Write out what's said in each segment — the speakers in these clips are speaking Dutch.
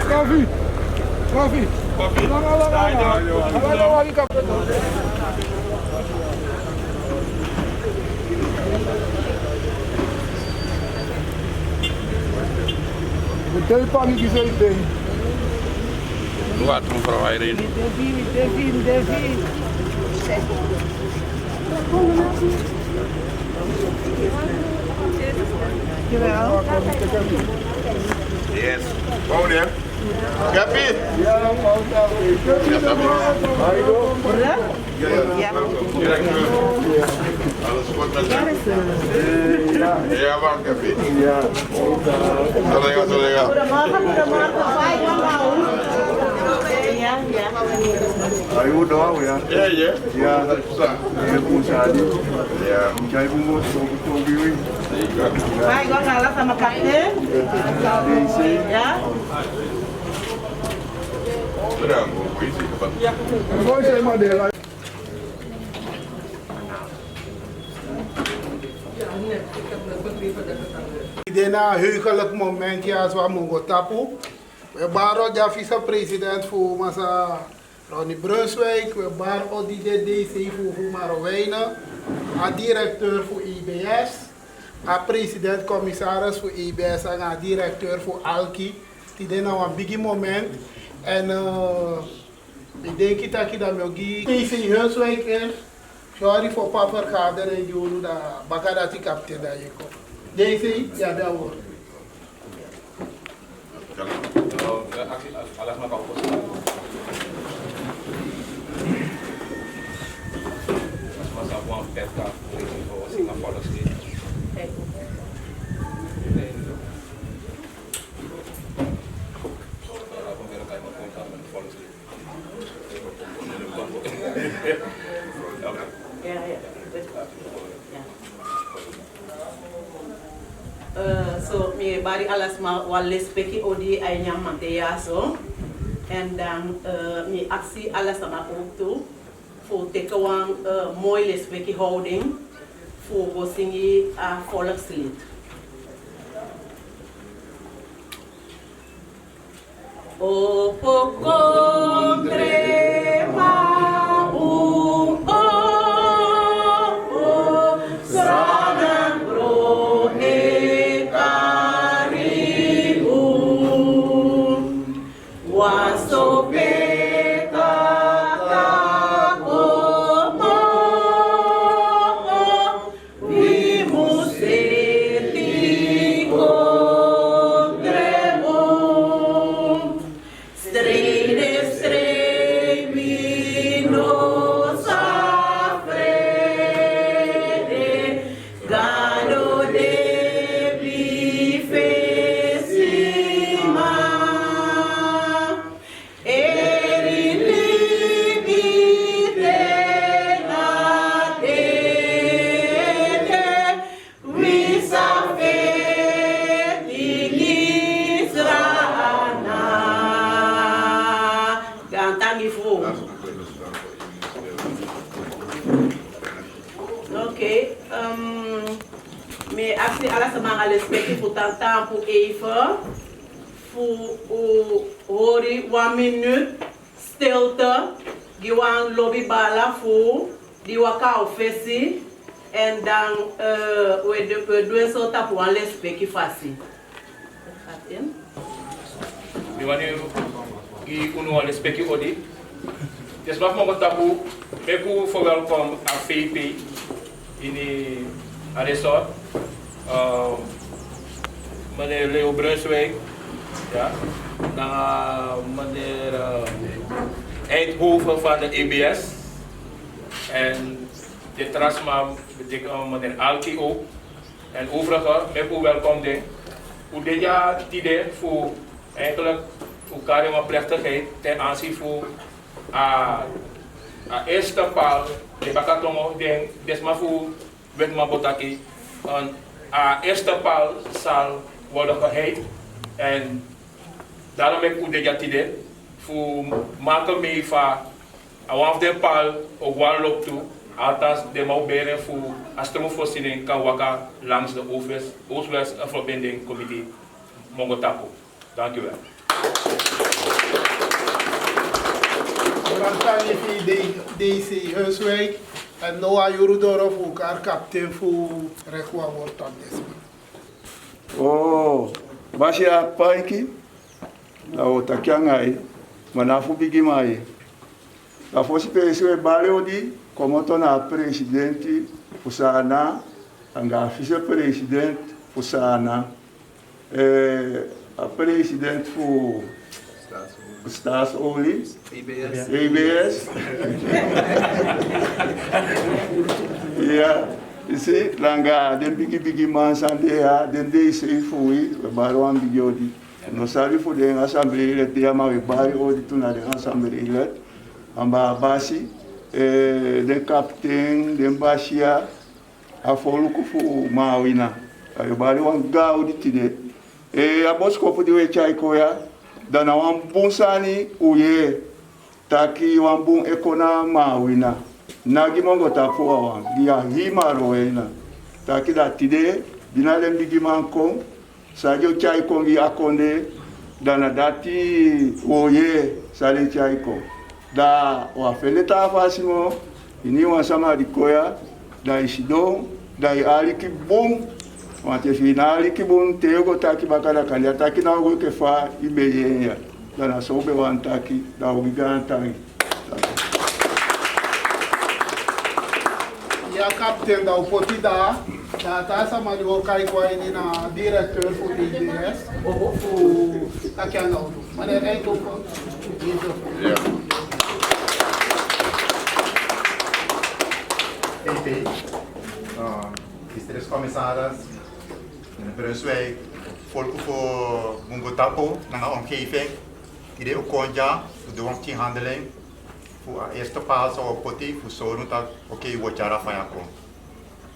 Koffie. Koffie. Koffie. Betul pagi kisah itu. Luat mevrouw Irene. Devin. Jawel. Yes. Bom dia. Gapi. Ya, mau tahu. Ja. Alles goed met je? Ja, maar Gapi. Ya. Salega. Goedemorgen. Ja. Ayo doa ya. Ja. Ya. Ya pun sadi. Ja. Jij moet zo biwi. Baik, gua ngalah sama kapten. Ya. Bedankt. Goed zien. Mooi zijn maar deel. Dena heugelijk moment ja zo mongo tapu. We baro ja vice-president voor masa Ronnie Brunswijk, we baro die DC voor Marowijnen, a directeur voor IBS, a president commissaris voor IBS en a directeur voor Alki. Die dena een big moment en ik denk dat ik dat moet DC Hunswijk is. Sorry voor papa vergadering die dat bakadati kapte daar je komt. DC ja daar hoor. Alles maar kapot. Mas alguma peça assim na foto assim. So mi bari alas ma wale speki odi ay nyamante ya so en dan mi aksi alas ma ook toe voor tekewang mooi le speki houding voor gosingi a volkslied. O pokondre me actie alles maar alles speki voor tantan voor even voor hori 1 minuut stilte gewoon lobby bala voor die waka ofesi en dan we doen zo tap one les speki fasi. Gaat in. Die wanneer die uno les speki odi. Dus wat mo tapu meku verwelkom aan VP in die resort. Meneer Leo Brunswijk, ja, dan meneer Eindhoven van de EBS en de Trasma betekent meneer Alki ook en overige, met u welkom de. Hoe dit jaar die voor eigenlijk elkaar een plechtigheid ten aanzien voor eerste paal de bakatongo den desma voor wet mabotaki een eerste paal zal worden geheid en daarom heb ik de tide voor maken mee van awaf de pal ook wel loopt toe. Althans, de mouberen voor stroomvoorziening kan wakken langs de Oost-West verbinding committee Mongotapo. Dank u wel. DC Heuswijk en Noah Jurudorov ook haar kapitein voor Rekwa wordt op deze moment. Oh, Basia Paiki, nou takiangai, manafu bigi mai. La fosse pessoa baleodi, como tona presidente Fusana, anga vice-president Fusana, a president voor Staatsolie, EBS. Ja, je ziet, langa, den bigi man sandea, den deze fui, we baruan bigiodi. No sabi voor de assemblee let ya ma we bari odi tuna de assemblee let. Amba basi, de kapitein, de basia, a foluku fu mawina. We bari wan gaudi tide. A boskopu de we chaikoya. Dan wan bon sani uye taki wan bon ekona mawina nagi mongo tapo wan dia himaro ena taki da tide dinalem bigi manko sajo chai kongi akonde dana dati oye sale chai ko da wa feleta fasimo ini wan sama dikoya da isido da aliki bon wante finali ki bon tego taki bakala kanya taki na go ke fa ibeye ya na so be wan taki da ubigan taki Ja kapitein da upoti da ta sama di kai kwa ini na directeur voor DBS voor takianga auto. Meneer Eindhoven. Ja. EP, districtscommissaris in Brunswijk, volk voor Mongotapo, naar de omgeving, die ook konja, voor de omgeving voor de eerste paal zou poti, voor zorgen dat oké, wat jara van je komt.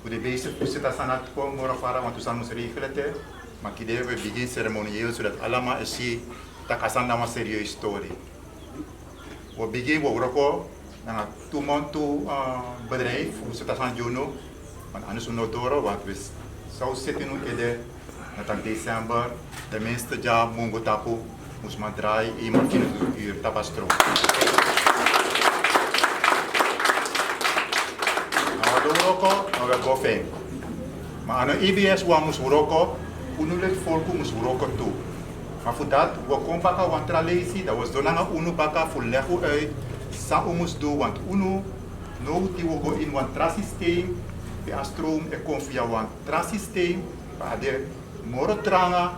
Voor de beste voorzitter zijn het komen, morgen want we zijn ons regelen, maar we beginnen ceremonieel, zodat allemaal is zien dat het een serieuze story. We beginnen, we ook na 2 maanden bedrijf, we zitten aan Juno, want anders we nog door, want we zouden zitten nu in december, tenminste ja, Mongotapo, moest maar draaien, 1 uur tabastro. Nou, we doen ook, nou we gaan fijn. Maar aan de EBS, we moesten ook, unulijk volk moesten we ook toe. Maar voor dat, we komen bakken, want tralesi, dat was door naar unu bakken, voor leggen uit. Sa moest doen, want uno, nou die we gaan in een trasysteem, de stroom en komt via een trasysteem, waar de morotranga,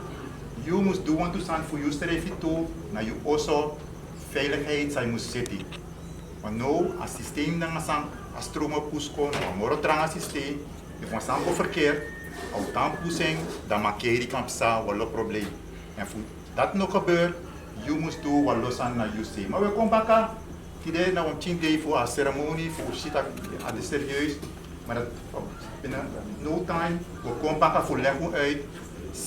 je moest doen, want je zijn voor je streven toe, naar je also veiligheid zijn moest zitten. Want nou, als systeem dan zijn, als stroom op poes komt, een morotranga systeem, je van sample verkeer, als dan poesing, dan maak je die kamp sa, wel een probleem. En voor dat nog gebeurt, je moest doen, wat los aan naar je systeem. Maar we komen bakken. Today na een 10 days voor een ceremonie, voor shit aan de serieus. Maar dat binnen no time, we komen pakken voor leggen uit.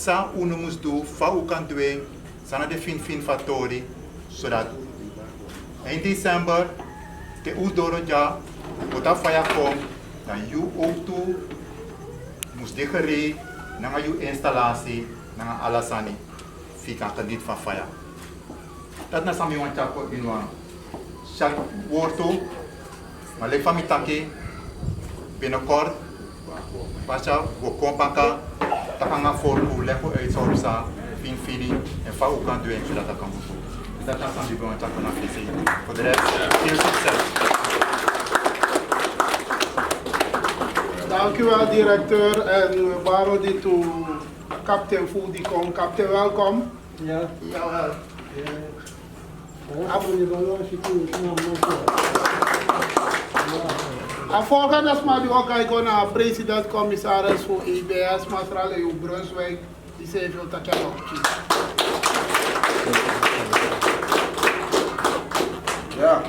Sa uno moest doen, fa u kan doen, sana de fin factory, zodat eind december, te u door het jaar, wat dat fire komt, dan je ook toe, moest de gereden, naar je installatie, naar alasani, fika kan dit van fire. Dat na sami wan chako inwan. Chaque woord, maar ik van mijn taki binnenkort, we komen pakken, dat kan gaan voor hoe leggen uit zorgza, fini en van hoe kan doen zodat dat kan doen. Dat is aan die gewoon chakken naar visie. Voor de rest, veel succes. Dank u wel, directeur, en we waren dit toe kapitein voor die kom. Kapitein, welkom. Ja. Jawel. En volgens mij die ook kijken naar president-commissaris voor EBS, Masra Leo Brunswijk, die zei veel te kennen op Ja,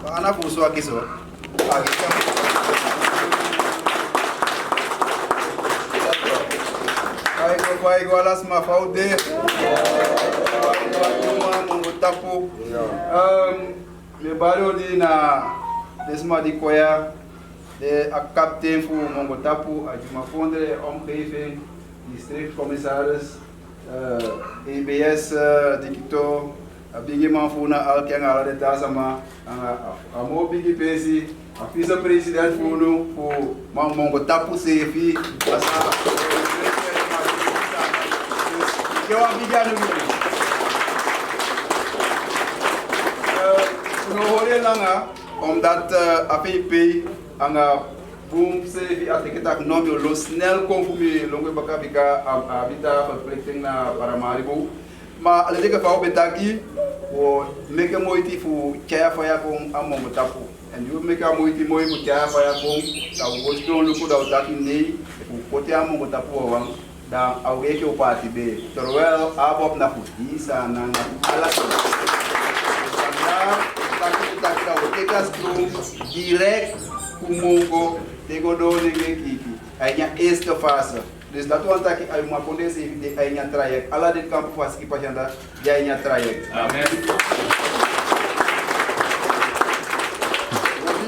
we gaan naar voren kiezen. Kijk, we gaan naar voren. Tapu. Me baro di na desma di koya de a captain voor Mongo Tapu, a Juma Fondre, omgeving, districtcommissaris, EBS, Dikito, a bigi man voor na alkeng ala de tasama, a mo bigi pesi, a vice-president voor nu, voor Mongo Tapu sefi, asa. Eu a bigi anu ni. No hore langa, omdat APP anga boom sevi ateketak nomi lo snel konfumi longo baka bika habita verplichting na Paramaribo. Maar alle dingen van betaki, we maken moeite voor kaya faya kom among tapu. En we maken moeite voor kaya faya kom. Dat we doen luku dat we dat nee, we poten among tapu awang. Dan awege op party be. Terwijl abop na futisa na alles. Kita direct kumongo tegodo kiki ainya eerste fase dus dat want dat ay ma konde se de ainya traject ala de camp fas ki pajanda de ainya traject Amen.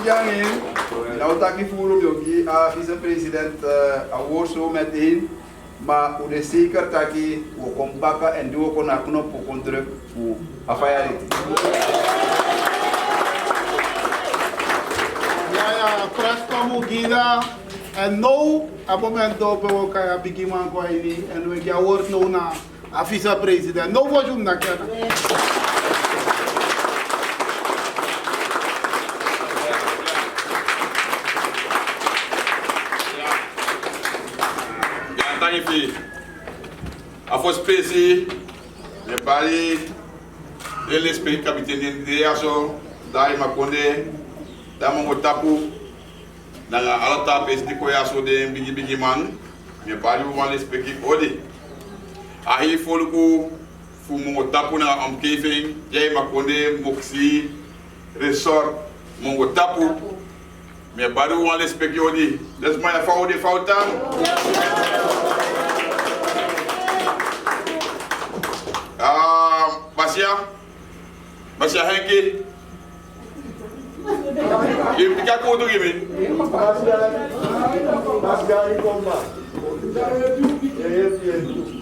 Jangin nou taki fulu yogi a vice-president award so meteen maar u de zeker taki we kom baka en do ko na knop ko druk fu afayari Pres como guida en nou op moment dat we kaya bigi man ko ini en we gaan woord nou na a vice-president nou voor jum na kana ja tani fi afo spesi le bari ele spesi kapiteni de aso dai makonde Mongo Tapu na ala tapes di koya so de bigi man me bali wan respecti odi ahi folku fu Mongo Tapu na omgeving jay makonde moksi resort Mongo Tapu me bali wan respecti odi des my faudi fautan Basia Henki you pick go to give me.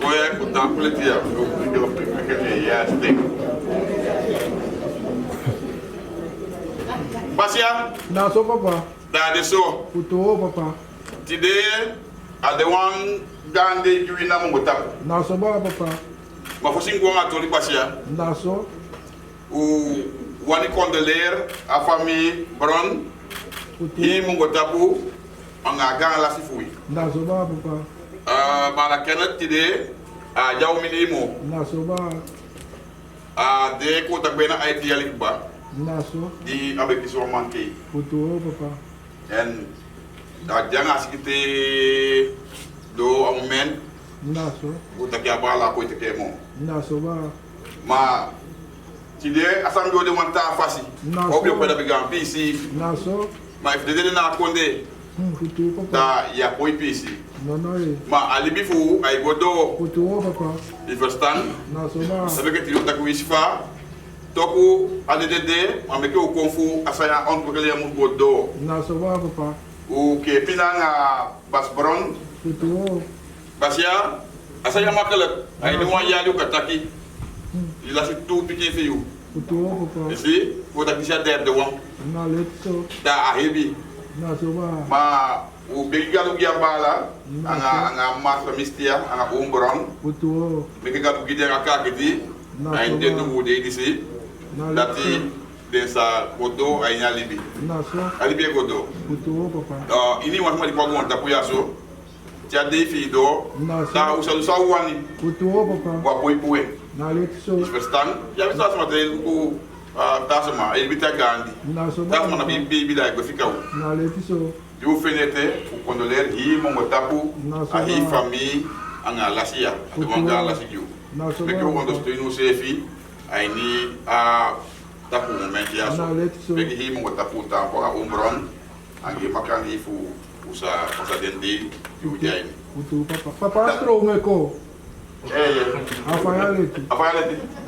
Go ahead, put down plenty of Basia? na so papa That is so. puto papa Today, I the one Gandhi during the Mongo Tapu. na so ba papa Ma fosin go nga toli Basia. na so Wani condoleer a famille Bron, hi Mongo Tapu, anga gang la sifui. na so ba papa Bala Kenneth today, a jaw minimo, na so ba a de ko tagbena IT alikba, na so di abeki so manke. puto papa En a jang asikite do a moment, na so utakia bala ko itake mo. na so ba Ma today asam do de wanta fasi. Na Obi so. ko da bigan PC. na so Ma if de na konde puto papa da ya koi PC. no no Ma alibi fu ay godo puto papa di verstaan. na so ba Sabe que tiro tak wisfa. Toku ADDD, ma meke o konfu asaya ontwikkeling ya moet godo. na so ba papa O ke pinanga basbron puto basia asaya makkelijk. Ay ni mo yali ko taki. Ila si tu piki fi you. puto papa Isi, ko tak bisa derde wang. na let so Da ahebi. na so ba Ma o begi galu gia bala anga mas mistia anga umbron. puto Meke galu gide aka kiti. na Ay so de ba tu de disi. na let Dati desa godo ay nya libi. na so Alibi godo. puto papa Ini was mali kwa gonta puya so. Tia de fi do. na so Da usa usa wani puto papa wa poi poi. na let so Verstaan? Ja, we staan met een ku tasma, e bita gandi. na so ba Tasma na bi da go fika. na let so You fenete ku condoler hi Mongo Tapu Na so a hi ba. famille anga lasia, de manga lasiu. na so Me ba ko kondo sto inu sefi ai ni a tapu moment ya so. na let so Be hi Mongo Tapu ta ko a umbron angi makan hi fu usa dende yu jaini. puto papa papa strong ko Afayaleti.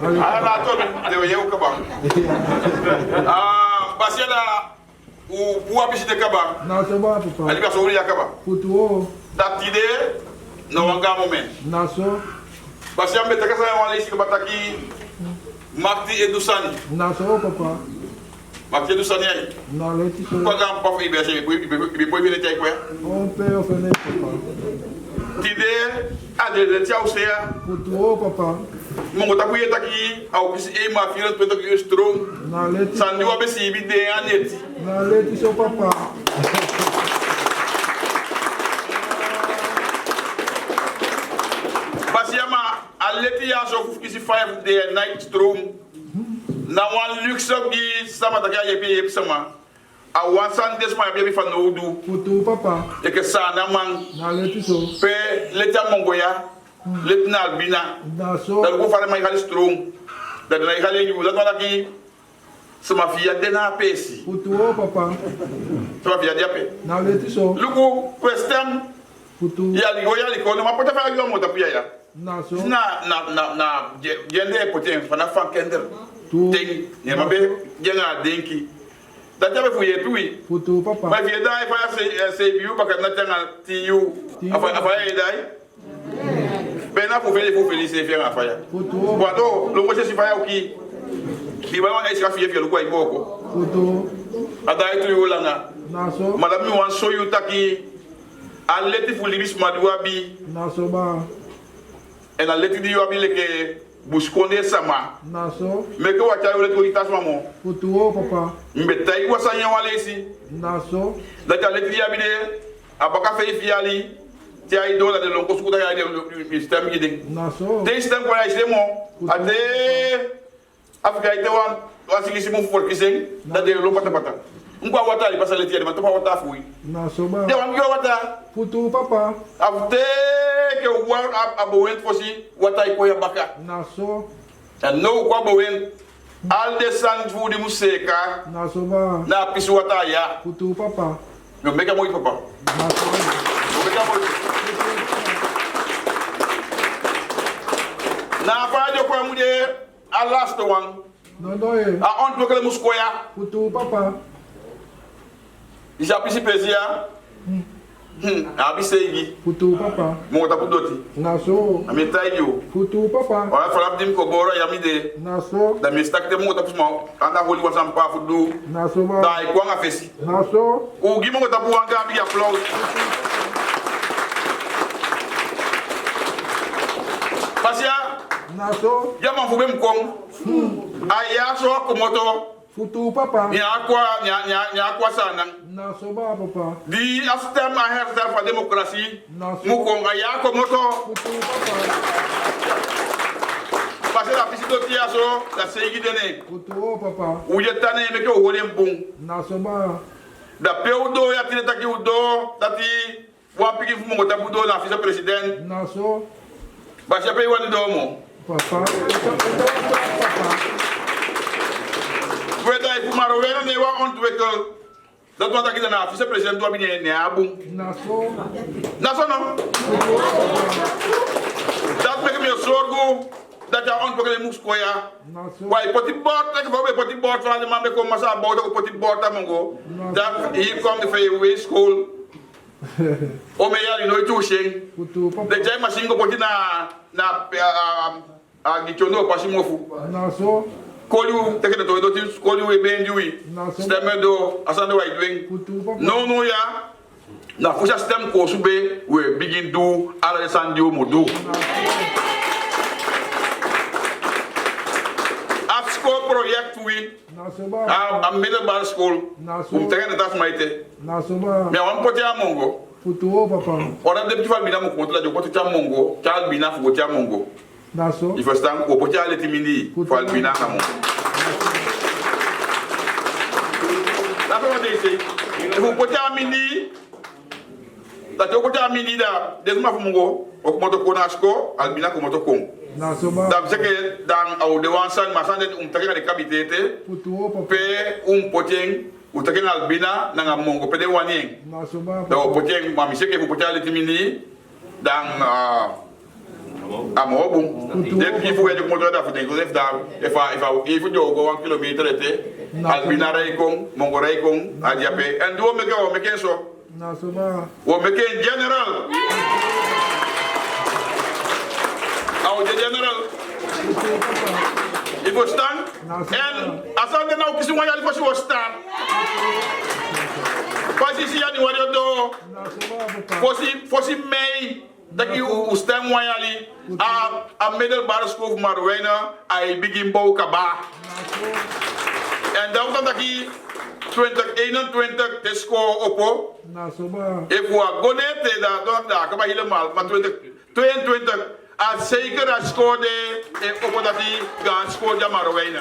Na to de yew kaba. Basiada o bua bishi de kaba. Na so ba papa. Ali ba so ya kaba. Futuo. Datide no wanga moment. Na so. Basia mbeta kasa wala isi bataki Makti Edusani. Na so papa. Makti Edusani ai. Na leti so. Kwa gam pa ibe se ibe po ibe te kwa. On peut offrir papa. Tide ade de tia usea. Futuo papa. Mongo takuye taki au kisi e ma fira to taki strong. Na leti. Sandi wa besi ibi de aneti. Na leti so papa. Basiama aleti ya so kisi 5 day night strong. Na wan luxe gi sama taka yepi sama. A wan san des ma yepi fa no du. Futuo papa. E ke sa na man Na leti so. pe leta mongoya. Letna albina. Na so. Dat go fare mai gali strong. Dat na gali yu dat wala ki sama fia dena pesi. Futuo papa. Sama fia diape. Na leti so. Lugu question Futuo. ya li ko no ma pota fa yo mo ta pia ya. Na so. Na jende poten fa na fan kender. Tu. Ding ne ma be jenga denki. Dat jabe fu ye tui. Futuo papa. Ma fia dai fa se biu ba ka na tanga ti yu. Afa ye dai. Bena fu feliz se fianga fa ya. Futuo. Quando lo você se vai ao que biba wan esse café fiel ko iboko Futuo. ada itu yolanga Na so. madame wan so yu taki aleti fu libis maduabi Na so ba. en aleti di yobi leke buskonde sama Na so. me ko wacha yo leto itasma mo Futuo papa. mbeta yi wasanya walesi Na so. da ta aleti di abide abaka fe fiali ti ay dola de lonko sukuta ya de system giding Na so. tem system ko ya system mo ade Afrika ite wan sigisi mo for kiseng da de lo pata pata ngwa wata li pasale tiade ma to wata fui Na so ba. de wan yo wata Futuo papa. afte ke war abowen fosi wata ko ya baka Na so. and no ko abowen al de san fu di museka Na so ba. na pisu wata ya Futuo papa. yo meka mo papa Na so. yo meka mo na fa de ko mu de a last one No doye. a on to kele muskoya Futuo papa. isa pisi pesia abi seigi Futuo papa. mo ta pudoti Na so. ami tayo Futuo papa. wala fala dim ko boro yami de Na so. da mi stakte mo ta pusma anda holi wasam pa fudu Na so ba. dai ko nga fesi Na so. o gi mo ta bu anga bi applause pasia Na so. jama fu bem kong aya so ko moto Futuo papa. ni akwa sana Na so ba papa. di astem a her for democracy Na so. mu ko aya ko moto Futuo papa. parce la pisi do tia so la seigi dene Futuo papa. uje tane me ko wole mbung Na so ba. da peudo ya tine taki udo dati wa piki fu mo tabudo na fisa president Na so. ba se pe wani do mo Papa. Papa. weda fu maro wena ne wa on twekel dat wa taki na fisa president do bi ne abu Na so. na so no dat me me sorgo dat ja on twekel muskoya Na so. why poti bot ek fo be poti bot fa de mambe ko masa bodo ko poti bot amongo that he come the way school o me ya no itu sheng Futuo de papa. jay machine ko poti na gichondo pasi mofu Na so. kolu teke de to ti kolu e ben diwi Na so. stemme do asande wa doing Futuo papa. no ya na fusha stem ko sube we begin do ala sandio modo School project we Na so ba. a middlebar school Na so. teke de tas maite Na so ba. me wan poti amongo Futuo papa. ora de piti bina mo kontra de poti amongo child bina fu poti amongo Na so. il faut stan ko poti ale timini fal bina na mo la fa de se fu poti amini ta to poti amini da desma fu mongo o ko moto ko nasko albina ko moto ko Na so ba. dam seke dan au de wansan masande teke de kabitete Futuo papa. pe poteng utake na albina na mongo pe de wani Na so ba. da poteng mami seke fu potale timini dan amo bom de que foi de motor da futen ko da if do go 1 kilometer ete albina ray kon mongo ray kon adiape and do me go me kenso Na soba. wo me ken general au de general il faut stand and asante na ukisi wanya il faut stand quasi si yani wadi do Na soba papa. fosi mei daki u stand wanya li a middle bar school of Marwena ai begin bou kaba en dan kan daki 2021 te score opo Na soba. e voor gonete da don da kaba helemaal maar 2022 a zeker a score de e opo dati gaan score ja Marwena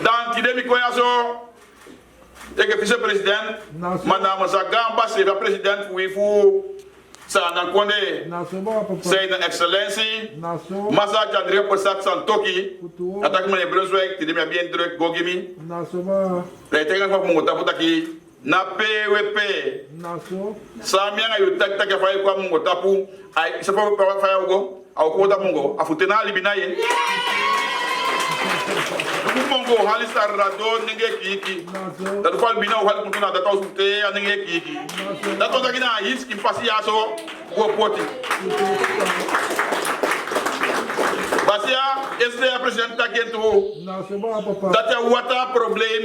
dan tidemi ko ya so ik vice-president, maar namens de Gamba, de president voor Sana Konde, zijn excellentie, Massa Chandria Persat Santoki, dat ik meneer Brunswijk, die me bien druk, Gogimi. Ik denk dat ik moet tapu na PWP. Samia yu tak tak fa kwa mungo tapu, ai se pa fa go, au ko da mungo, afutena libina ye. Mongo halista rado ninge kiki dat fal bina o hal kuntuna dat aus te ninge kiki dat to dagina is ki pasi aso go poti basia este president takento dat ya wata problem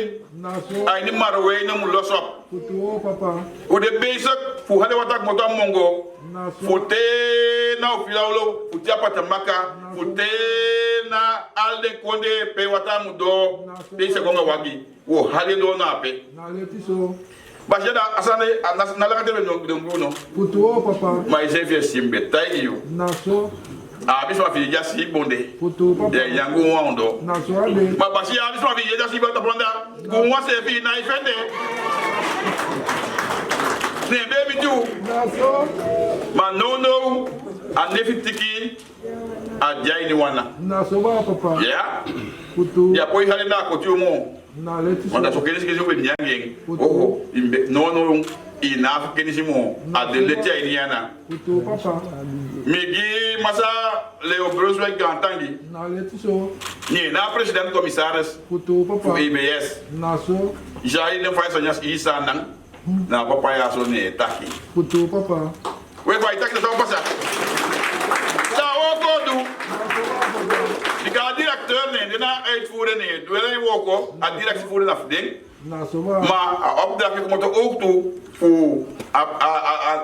ai ni marwe na mu losop o de basic fu hale wata moto mongo fote na ofilaulo futi apata maka fote na alde konde pe wata mudo de sekonga wagi wo hale do na pe basia da asane na la kate no no Putuo papa. mai se fi simbe tai yo Naso. a biso fi jasi bonde Putu papa. de yangu wando Naso abe. ma basia biso fi jasi bonda bonda ko wa se fi na ifende ne baby tu Naso. ma no a nefitiki a jai ni wana Naso ba papa. ya Putu. ya poi hale na ko tu mo Na leti. wanda so kene sikezi obe nyange oh imbe no ina kene simo a de leti ai niana Putu papa. migi masa Leo Brunswijk gantangi Na leti so. ni na president commissaris Putu for papa. EBS Naso. jai ne fai sonyas isa nang na papa ya so ne taki Putu papa. we fai taki so pasa sa o kodu Dika directeur ne na uitvoeren ne doelen woko a directie voeren afding Naso ba. maar a opdracht komt er ook toe voor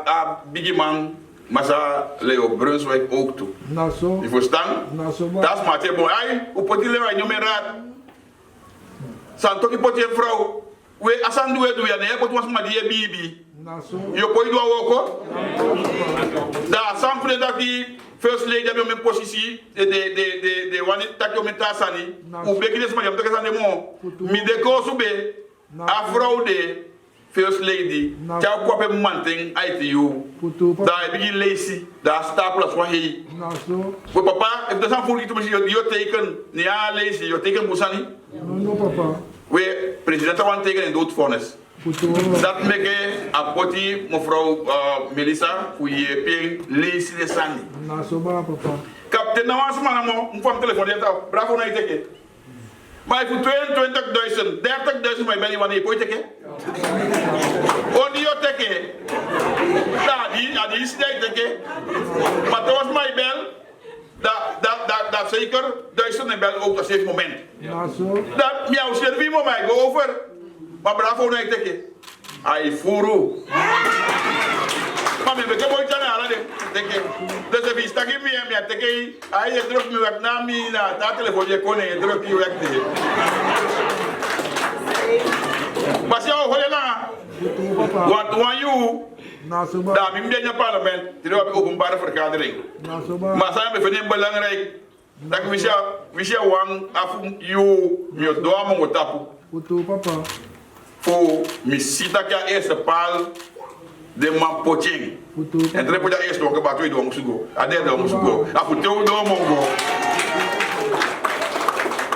a bigiman masa Leo Brunswijk ook toe. Naso. Je verstaan? Naso ba. Dat is maar te mooi. Ai, u poti lewa in je raad. Santoki poti een vrouw. We asan doe ja ne pot was maar die bibi. Naso. Je poi doa woko. Da sample dat die first lady hebben mijn positie de wanneer tak je met tasani. U beginnen maar je hebt gezegd mo. Mi de ko sube. A vrouw de first lady. Jou kwape manting ITU. Putu papa. Daar begin lazy. Daar stapelen van hey. Naso. We papa, if there's some food you taken, nia lazy, you taken busani. No papa. We president want taken in doodvonnis. Putu. Dat meke a poti mevrouw Melissa voor je ping lazy de sani. Naso ba papa. Kapten na was man mo, mfam telefoon je taw. Bravo na iteke. Maar voor 22.000, 30.000 mijn belly wanneer je teke. Audio teke. Die is niet teke. Maar dat was mijn bel. Dat zeker 1000 en bel ook op een moment. Naso. Dat miauw servie mo mij go over. Maar bravo na teke. Ai furu. Mami, beke mooi tjana ala de teke. Dus if is taki mi teke, ai je druk mi wek na mi na ta telefoon je kone je druk je wek te. Pas jou hoor je na. Putu papa. Wat wan you? Naso ba. Daar mi mdenja parlement, die hebben openbare vergadering. Naso ba. Maar zijn we vinden belangrijk dat we zien wang af you mi doa mo tapu. Putu papa. Voor mi sita kia eerste paal de man poching. Putu. En dan moet je eerst nog een paar twee door moeten go. A derde door moeten go. A voor twee door moet go.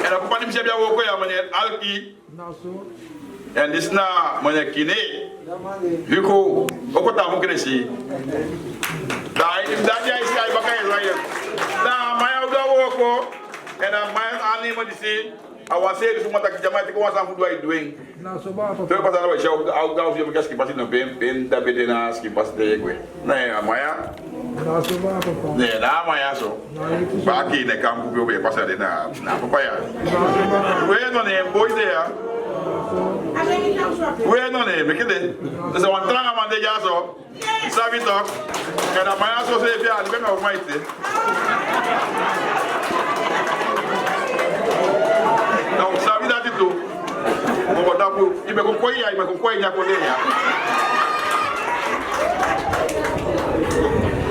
En dan kan je misschien ook ja meneer Alki. Naso. En dit is na meneer Kine. Hugo, ook wat daar moet je zien. Dat jij is jij bakay Israël. Nou, maar jou daar ook en dan maar aannemen die zee. Awancer dus omdat ik jammer ik was aan goed wij doen. Nou, zo baat Terus pas aan wij jou out daar je skip pas in ben dat ben na skip pas de ik weet. Nee, maar ja. Nou, zo baat papa. Nee, daar maar ja zo. Baki ne kamp op je pas na papa ja. Weet nog niet, boy daar. Weet nog niet, ik weet. Dus een tranga man de ja zo. Sabi toch? En dan maar ja zo zeg ja, ik ben nog maar iets. Nou, sabi dat itu. Mau dapat, ibu kau nya kolenya.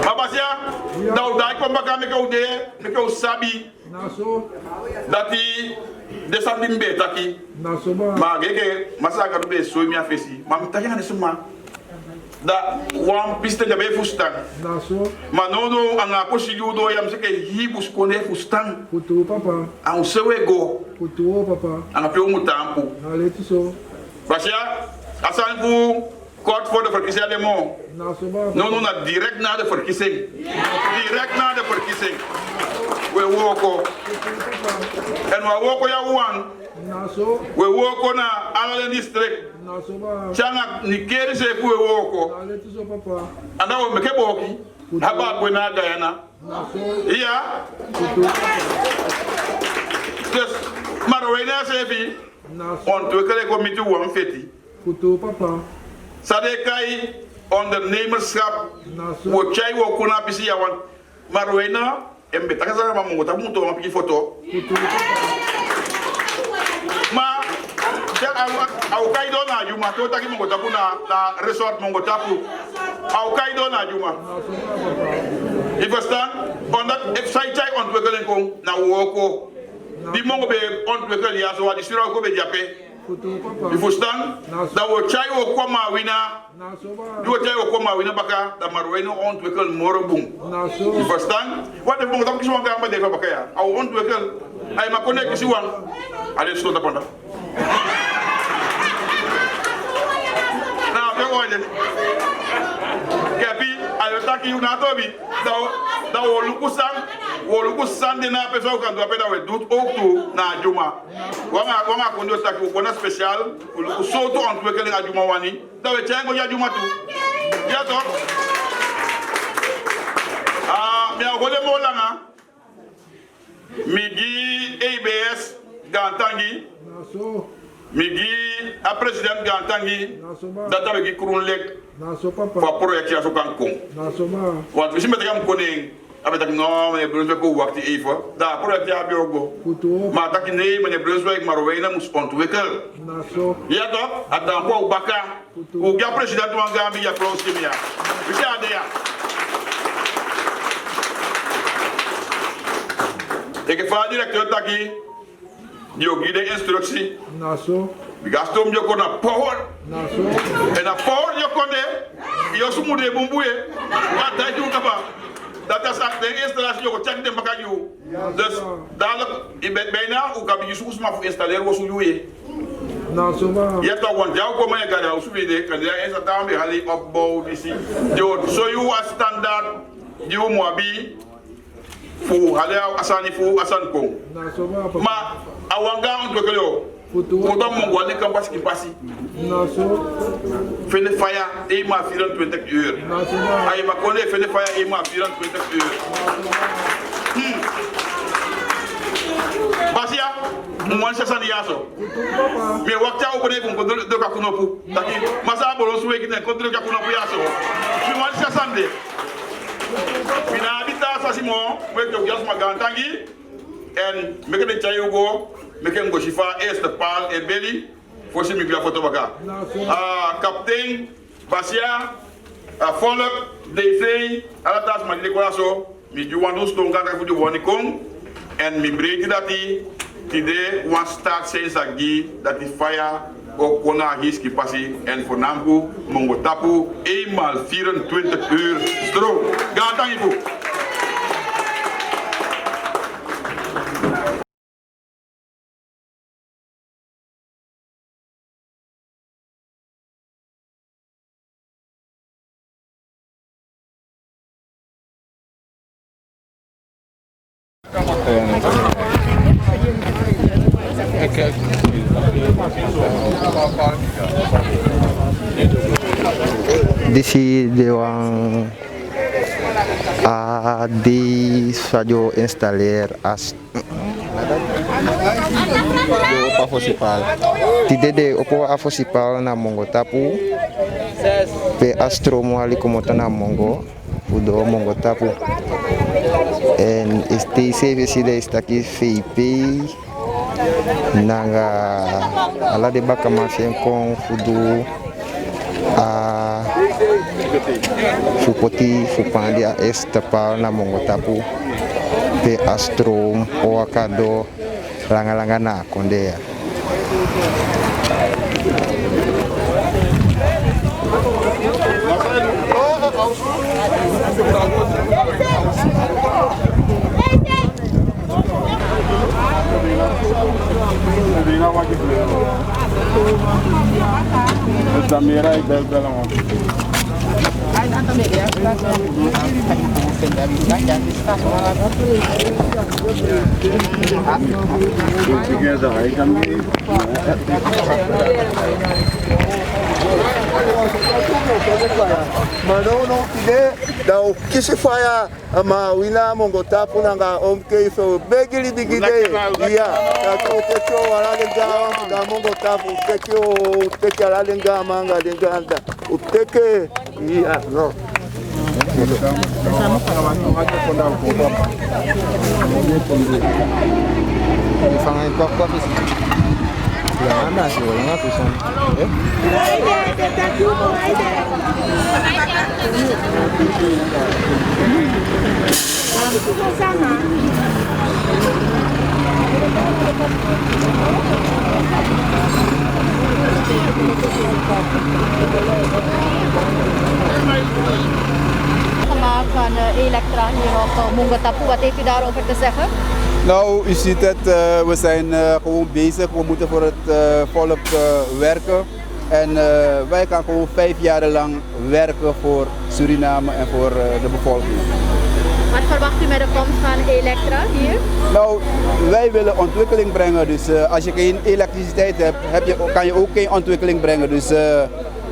Apa sih? Nou, daar kom ik aan met jou sabi. Nou, zo. Dat die descending betaki. Nou, zo baat. Maar kijk, masa kan be so mi afesi. Maar mi tagi na suma. Da wan piste de be fustan. Nou, zo. Maar no anga kosi judo yam seke hibus kone fustan. Putu papa. Ang sewe go. Putu papa. Anga pe mutampu. Nou, let zo. Basia, asan voor kort voor de verkiezingen de mo. Nou, zo baat. No, direct na de verkiezing. Direct na de verkiezing. We woko. En we woko ya wan. Nou, zo. We woko na alle district. Nou, zo baat. Changa ni keri se we woko. Nou, let zo papa. Anda we meke boki. Haba kwe na Guyana. Nou, zo. Iya. Putu papa. Dus, maar we na sefi. Nou, zo. Ontwikkelen committee wan feti. Putu papa. Sadekai ondernemerschap. Nou, zo. Wo chai wo kuna pisi ya wan. Maar we na embe takaza ma mungo tabu to ma piki foto. Putu papa. Ma au kaido na juma to taki mungo tabu na resort mungo tabu. Au kaido na juma. Nou, zo baat papa. Je verstaan? Omdat if sai chai ontwikkeling kom na woko. Die mungo be ontwikkelen ja zo wat die stuur ook be jape. Putu papa. Je verstaan? Dat wo chai wo kwama wina. Nou, zo baat. Die wo chai wo kwama wina baka dat maar we no ontwikkelen morgen. Nou, zo. Je verstaan? Wat de mungo tabu kiswa ngamba de baka ya. Au ontwikkelen. Ay ma connect kisi wan. Allez stop dat. Nou, ben hoorde. Kepi, ayo taki una tobi. Da wo luku san de na pesa kan do apeda we doet ook toe na juma. Wanga kondo taki ko na special, luku so to ontwikkeling a juma wani. Da we chengo ya juma toe. Ja toch? Ah, mi agole mo langa. Migi ABS Gantangi. Nou, zo. Migi a president Gantangi. Nou, zo baat. Dat heb ik groen lek Nou, zo papa. voor project ja zo kan komen. Nou, zo baat. Want we zien met hem koning. Heb ik no meneer Brunswijk ook wacht even. Daar project ja heb ook. Putu papa. Maar dat nee meneer Brunswijk maar wij moest ontwikkelen. Nou, zo. Ja toch? Het dan ook bakka. Hoe ja president van Gambia applaus hem ja. We zijn daar. Ik heb van directeur taki. Die ook de instructie. Nou, zo. We gaan stom je kon naar power. Nou, zo. En naar power je kon de. Je zo moet je bomboeien. Wat dat je ook dat is de installatie je check de bakka je. Dus dadelijk je bent bijna ook heb je zoeks maar voor installeren was hoe je. Nou, zo baat. Je hebt toch want jou komen je kan jou zo weer kan je eens dat daar weer hali opbouw die zie. Je zo je als standaard je moet be voor hali asani voor asan kom. Nou, zo baat papa. Maar awanga ontwikkelen yo. Putu Moet papa. dan mongol die kan pas ki pasi. Nou, zo. Vind de fire eenmaal 24 uur. Nou, zo baat. Hij mag gewoon even de fire eenmaal 24 uur. Basia, mwan sasa ni yaso. Putu papa. Me wakcha o kone kun kodro do ka kunopu. Taki masa bolo suwe kine kodro ka kunopu yaso. Me mwan sasa nde. Mina habita sa simo, we to gas magantangi. En meke de chayo go, meke ngo shifa eerste paal e belly. Fosi mi via foto baka. Nou, zo. Kaptein Basia, volk, DC, alatas ma de so, mi juwandu stonga ka fu de woni kong. En mi breedte dat die wan start zijn sagi dat die fire ook kona hiski passie en voornamelijk mongo tapu eenmaal 24 uur stroom. Ga dan je Disi dewan di sajo installer as opa fosipal tidede opo afosipal na mongo tapu pe astro mohali komota na mongo udo mongo tapu en este service de está aqui FIP nanga ala de baka mafien con fudu a fupoti fupandi a esta pa na mongo tapu pe astro o akado langa na kondea Mano no ide da o kisi faya ama wina mongo tapu nanga omke so begili bigide ya da ko techo wala lenga da mongo tapu techo ala lenga manga lenga da uteke ya no fangai kok mana sih orang aku san gemaakt van Elektra hier op Mongo Tapu. Wat heeft u daarover te zeggen? Nou, u ziet het, we zijn gewoon bezig. We moeten voor het volk werken. En wij gaan gewoon 5 jaar lang werken voor Suriname en voor de bevolking. Wat verwacht u met de komst van Elektra hier? Nou, wij willen ontwikkeling brengen. Dus als je geen elektriciteit hebt, kan je ook geen ontwikkeling brengen. Dus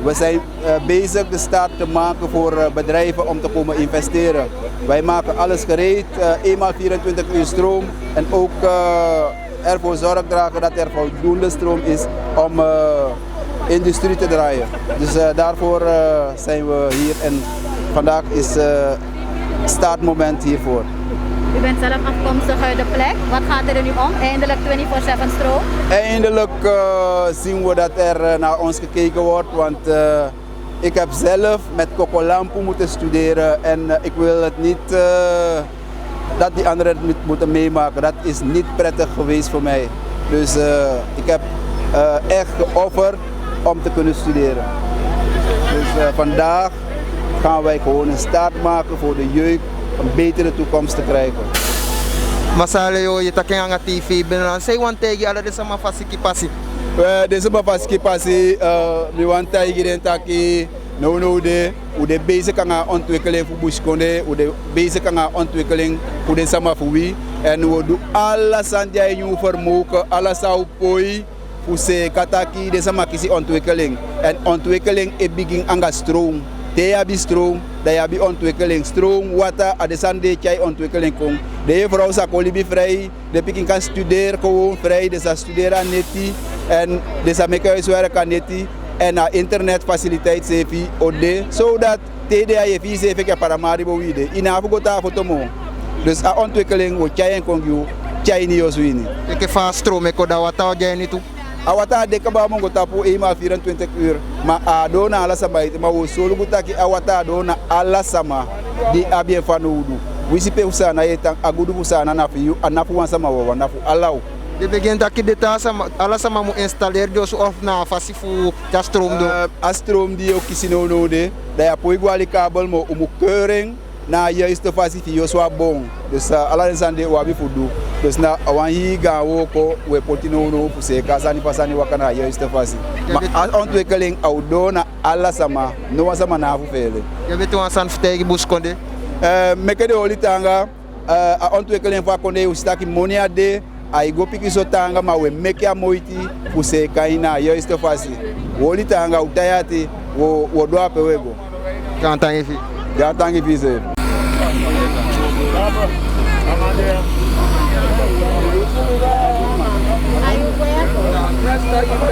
we zijn bezig de start te maken voor bedrijven om te komen investeren. Wij maken alles gereed, eenmaal 24 uur stroom en ook ervoor zorg dragen dat er voldoende stroom is om industrie te draaien. Dus daarvoor zijn we hier en vandaag is startmoment hiervoor. U bent zelf afkomstig uit de plek. Wat gaat er nu om? Eindelijk 24/7 stroom? Eindelijk zien we dat er naar ons gekeken wordt, want ik heb zelf met Kokolampu moeten studeren en ik wil het niet dat die anderen het moeten meemaken. Dat is niet prettig geweest voor mij. Dus ik heb echt geofferd om te kunnen studeren. Dus vandaag gaan wij gewoon een start maken voor de jeugd een betere toekomst te krijgen. Masale yo yetake anga TV benan say one tegi ala desa ma fasiki pasi. Desa ma fasiki pasi mi wan tegi den taki no de u de bezig anga ontwikkeling voor Bushkonde, u de bezig anga ontwikkeling voor de sama fuwi en we doen alles aan die nieuw vermogen, alles zou poi voor se kataki desa ma kisi ontwikkeling en ontwikkeling e begin anga stroom. De hebben stroom, de hebben ontwikkeling. Stroom, water, adesan de jij ontwikkeling komt. De vrouw zal kolibi vrij, de pikin kan studeren gewoon vrij, de zal studeren neti en de zal make huiswerk neti en internetfaciliteit zevi ode, zodat TDA je vies even ke paramaribo wide. Ina afgota fotomo. Dus a ontwikkeling wordt jij en kongju, jij niet als wini. Ik van stroom, ik hoor wat jij niet toe. Awata deka ba mongo tapu eenmaal 24 uur maar adona ala sama ite ma wo solo gutaki awata adona ala sama di abien fanudu wisi pe usana yeta agudu usana na fiu anafu wan sama wa nafu alau de begin dat de sama ala sama mu installer dus of na fasifu ta stroom do astrom di o kisino no de da ya poi gwali kabel mo umu keuring na juiste fasifi yo swa bon dus ala nsande wa bi fudu dus na awan yi ga wo ko we potino no puse kasani pasani wakana juiste fasi ma ontwikkeling audona ala sama no sama na fu fele je weet hoe aan Bushkonde meke de olitanga a ontwikkeling van konde ustaki monia de ai go piki so tanga ma we meke a moiti use kaina juiste fasi woli tanga utayati wo do ape wego Kantangi fi. ja tangi vise Are you where?